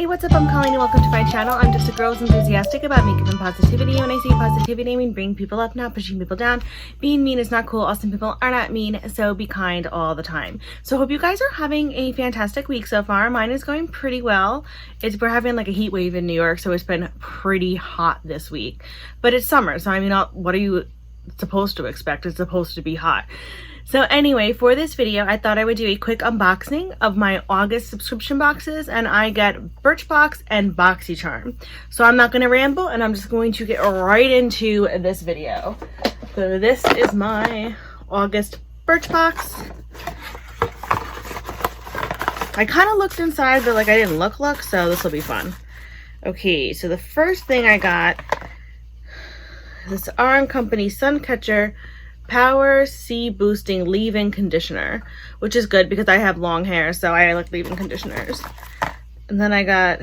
Hey, what's up? I'm Colleen and welcome to my channel. I'm just a girl who's enthusiastic about makeup and positivity. When I say positivity, I mean bringing people up, not pushing people down. Being mean is not cool. Awesome people are not mean, so be kind all the time. So hope you guys are having a fantastic week so far. Mine is going pretty well. We're having like a heat wave in New York, so it's been pretty hot this week. But it's summer, so I mean, what are you supposed to expect? It's supposed to be hot. So anyway, for this video, I thought I would do a quick unboxing of my August subscription boxes, and I get Birchbox and Boxycharm. So I'm not going to ramble, and I'm just going to get right into this video. So this is my August Birchbox. I kind of looked inside, but like I didn't look, so this will be fun. Okay, so the first thing I got, this R & Company Sun Catcher Power C Boosting Leave-In Conditioner, which is good because I have long hair, so I like leave-in conditioners. And then I got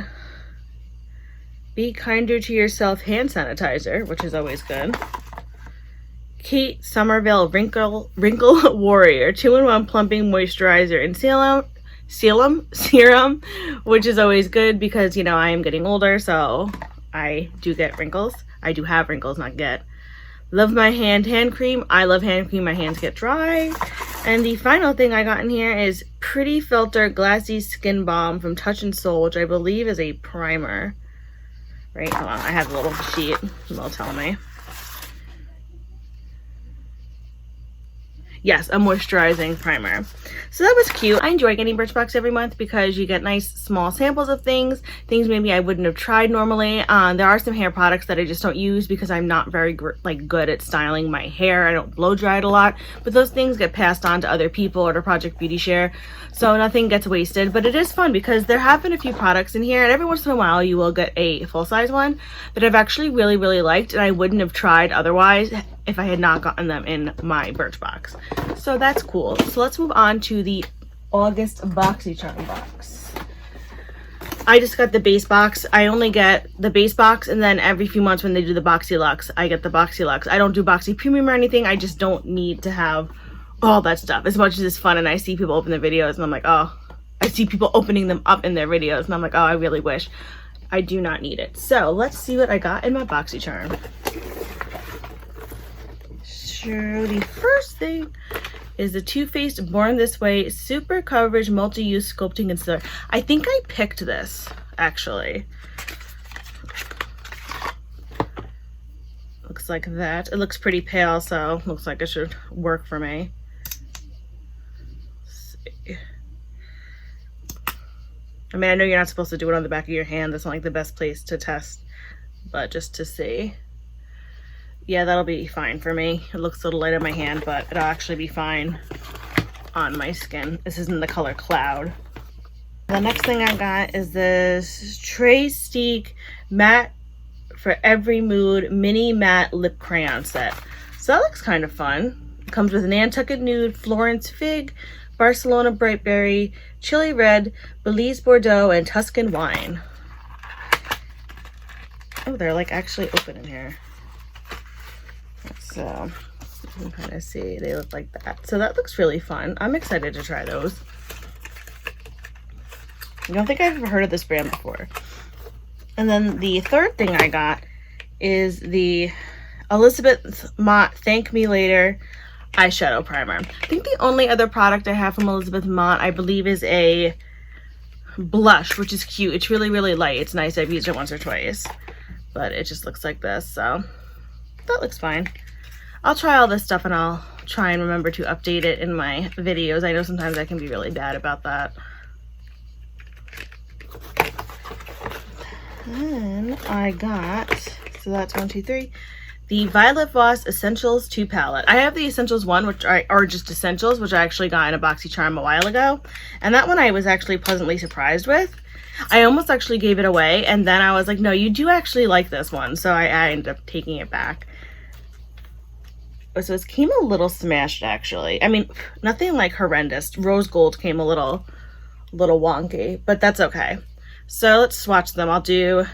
Be Kinder to Yourself hand sanitizer, which is always good. Kate Somerville Wrinkle Warrior 2-in-1 plumping moisturizer and serum, which is always good because, you know, I am getting older, so I do get wrinkles. I do have wrinkles, not get. Love my hand cream. I love hand cream. My hands get dry. And the final thing I got in here is Pretty Filter Glassy Skin Balm from Touch and Soul, which I believe is a primer. Right, hold on. I have a little sheet. They'll tell me. Yes, a moisturizing primer. So that was cute. I enjoy getting Birchbox every month because you get nice small samples of things maybe I wouldn't have tried normally. There are some hair products that I just don't use because I'm not very good at styling my hair. I don't blow dry it a lot, but those things get passed on to other people or to Project Beauty Share, so nothing gets wasted. But it is fun because there have been a few products in here, and every once in a while you will get a full-size one that I've actually really liked, and I wouldn't have tried otherwise if I had not gotten them in my Birchbox. So that's cool. So let's move on to the August Boxycharm box. I just got the base box. I only get the base box, and then every few months when they do the Boxy Luxe, I get the Boxy Luxe. I don't do Boxy Premium or anything. I just don't need to have all that stuff. As much as it's fun and I see people open their videos and I'm like, oh, I see people opening them up in their videos and I'm like, oh, I really wish. I do not need it. So let's see what I got in my Boxycharm. So the first thing is the Too Faced Born This Way Super Coverage Multi-Use Sculpting Concealer. I think I picked this, actually. Looks like that. It looks pretty pale, so looks like it should work for me. Let's see. I mean, I know you're not supposed to do it on the back of your hand. That's not like the best place to test, but just to see. Yeah, that'll be fine for me. It looks a little light on my hand, but it'll actually be fine on my skin. This is in the color Cloud. The next thing I got is this Trace Matte for Every Mood Mini Matte Lip Crayon Set. So that looks kind of fun. It comes with Nantucket Nude, Florence Fig, Barcelona Bright Berry, Chili Red, Belize Bordeaux, and Tuscan Wine. Oh, they're like actually open in here. So you can kind of see they look like that. So that looks really fun. I'm excited to try those. I don't think I've ever heard of this brand before. And then the third thing I got is the Elizabeth Mott Thank Me Later eyeshadow primer. I think the only other product I have from Elizabeth Mott, I believe, is a blush, which is cute. It's really light. It's nice. I've used it once or twice, but it just looks like this. So that looks fine. I'll try all this stuff and I'll try and remember to update it in my videos. I know sometimes I can be really bad about that. Then I got, so that's 1, 2, 3, the Violet Voss Essentials 2 palette. I have the Essentials 1, which are just Essentials, which I actually got in a Boxycharm a while ago. And that one I was actually pleasantly surprised with. I almost actually gave it away, and then I was like, no, you do actually like this one. So I ended up taking it back. So it came a little smashed, actually. I mean, nothing like horrendous. Rose gold came a little wonky, but that's okay. So let's swatch them. I'll do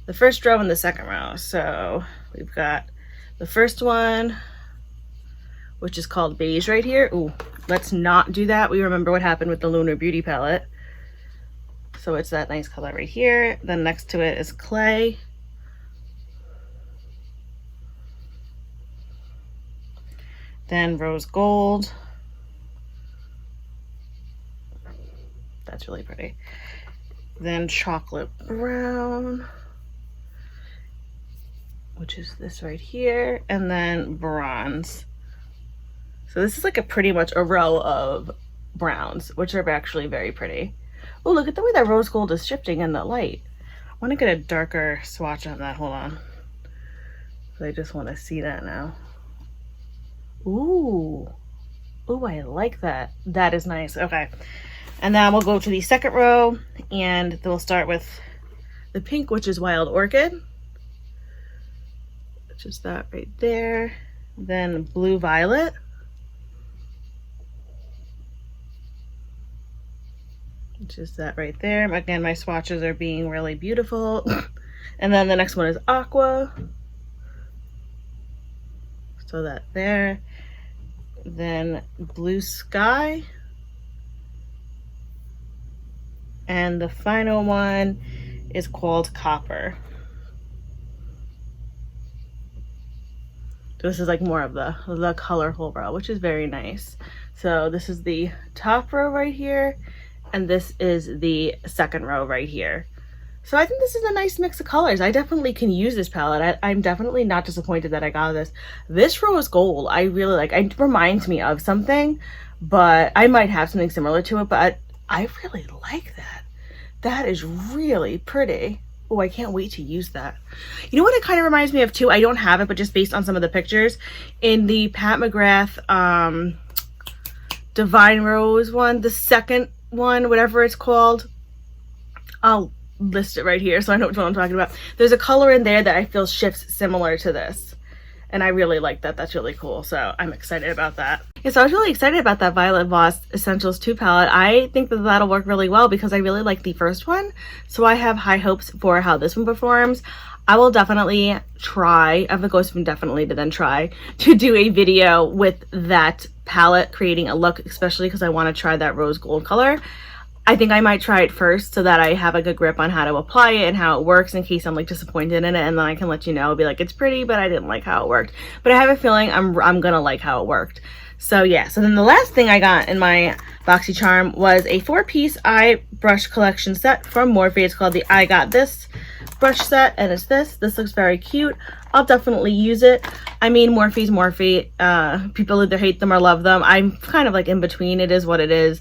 the first row and the second row. So we've got the first one, which is called Beige right here. Ooh, let's not do that. We remember what happened with the Lunar Beauty palette. So it's that nice color right here. Then next to it is Clay. Then Rose Gold. That's really pretty. Then Chocolate Brown, which is this right here. And then Bronze. So this is like a pretty much a row of browns, which are actually very pretty. Oh, look at the way that Rose Gold is shifting in the light. I want to get a darker swatch on that. Hold on. I just want to see that now. Ooh. Ooh, I like that. That is nice. Okay. And then we'll go to the second row, and we'll start with the pink, which is Wild Orchid. Which is that right there. Then Blue Violet. Which is that right there. Again, my swatches are being really beautiful. And then the next one is Aqua. So that there. Then Blue Sky. And the final one is called Copper. So this is like more of the colorful row, which is very nice. So this is the top row right here, and this is the second row right here. So I think this is a nice mix of colors. I definitely can use this palette. I'm definitely not disappointed that I got this. This Rose Gold, I really like. It reminds me of something, but I might have something similar to it, but I really like that. That is really pretty. Oh, I can't wait to use that. You know what it kind of reminds me of too? I don't have it, but just based on some of the pictures, in the Pat McGrath Divine Rose one, the second one, whatever it's called, I'll list it right here so I know which one I'm talking about. There's a color in there that I feel shifts similar to this, and I really like that. That's really cool, so I'm excited about that. Yeah, so I was really excited about that Violet Voss Essentials 2 palette. I think that that'll work really well because I really like the first one, so I have high hopes for how this one performs. I will definitely try, I have the ghost definitely to then try to do a video with that palette, creating a look, especially because I want to try that rose gold color. I think I might try it first so that I have a good grip on how to apply it and how it works in case I'm like disappointed in it, and then I can let you know, be like, it's pretty, but I didn't like how it worked. But I have a feeling I'm gonna like how it worked. So yeah, so then the last thing I got in my Boxycharm was a 4-piece eye brush collection set from Morphe. It's called the I Got This brush set, and it's this. This looks very cute. I'll definitely use it. I mean, Morphe's Morphe. People either hate them or love them. I'm kind of like in between. It is what it is.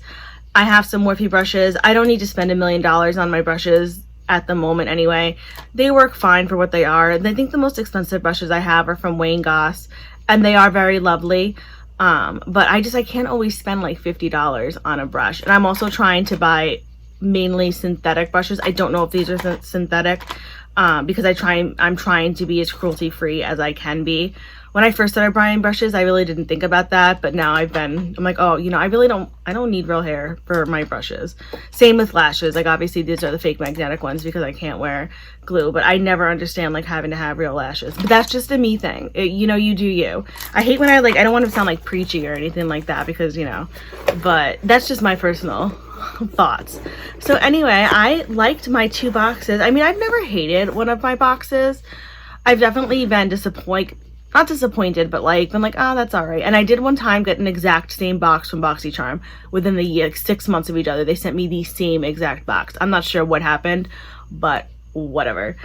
I have some Morphe brushes. I don't need to spend $1 million on my brushes at the moment anyway. They work fine for what they are. I think the most expensive brushes I have are from Wayne Goss, and they are very lovely. But I can't always spend like $50 on a brush. And I'm also trying to buy mainly synthetic brushes. I don't know if these are synthetic, because I'm trying to be as cruelty free as I can be. When I first started buying brushes, I really didn't think about that, but now I'm like, oh, you know, I don't need real hair for my brushes. Same with lashes. Like, obviously these are the fake magnetic ones because I can't wear glue, but I never understand like having to have real lashes. But that's just a me thing. You know, you do you. I hate when I don't want to sound like preachy or anything like that because, you know, but that's just my personal thoughts. So anyway, I liked my 2 boxes. I mean, I've never hated one of my boxes. I've definitely been not disappointed, but like been like, oh, that's all right. And I did one time get an exact same box from Boxycharm within the year, like 6 months of each other. They sent me the same exact box. I'm not sure what happened, but whatever.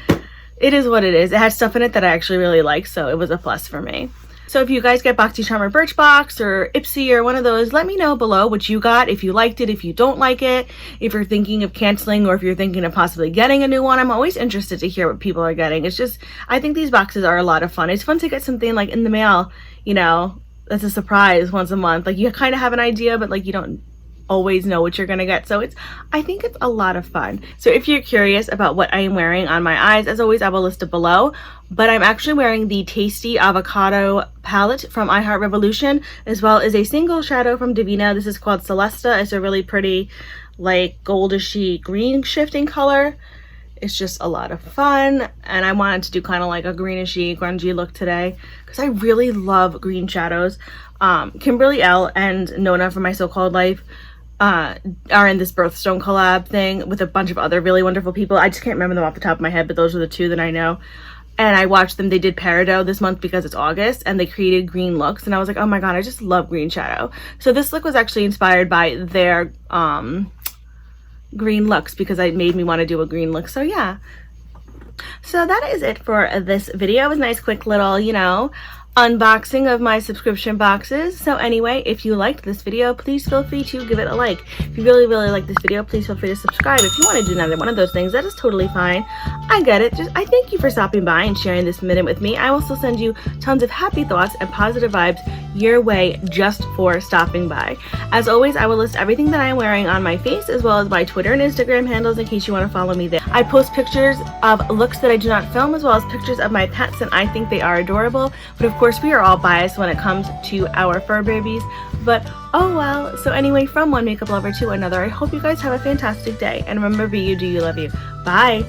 It is what it is. It had stuff in it that I actually really like, so it was a plus for me. So if you guys get Boxycharm or Birchbox or Ipsy or one of those, let me know below what you got, if you liked it, if you don't like it, if you're thinking of canceling or if you're thinking of possibly getting a new one. I'm always interested to hear what people are getting. It's just, I think these boxes are a lot of fun. It's fun to get something like in the mail, you know, that's a surprise once a month. Like, you kind of have an idea, but like you don't always know what you're gonna get. So I think it's a lot of fun. So if you're curious about what I am wearing on my eyes, as always, I will list it below. But I'm actually wearing the Tasty Avocado palette from I Heart Revolution, as well as a single shadow from Devinah. This is called Celesta. It's a really pretty, like, goldishy green shifting color. It's just a lot of fun, and I wanted to do kind of like a greenish-y, grungy look today because I really love green shadows. Kimberly L and Nona from My So Called Life are in this birthstone collab thing with a bunch of other really wonderful people. I just can't remember them off the top of my head, but those are the two that I know. And I watched them. They did Peridot this month because it's August, and they created green looks, and I was like, oh my god, I just love green shadow. So this look was actually inspired by their green looks because it made me want to do a green look. So yeah, so that is it for this video. It was a nice quick little, you know, unboxing of my subscription boxes. So anyway, if you liked this video, please feel free to give it a like. If you really like this video, please feel free to subscribe. If you want to do another one of those things, that is totally fine. I get it. I thank you for stopping by and sharing this minute with me. I will still send you tons of happy thoughts and positive vibes your way just for stopping by. As always, I will list everything that I'm wearing on my face as well as my Twitter and Instagram handles in case you want to follow me there. I post pictures of looks that I do not film as well as pictures of my pets, and I think they are adorable. But of course, we are all biased when it comes to our fur babies. But oh well. So anyway, from one makeup lover to another, I hope you guys have a fantastic day. And remember, be you, do you, love you. Bye.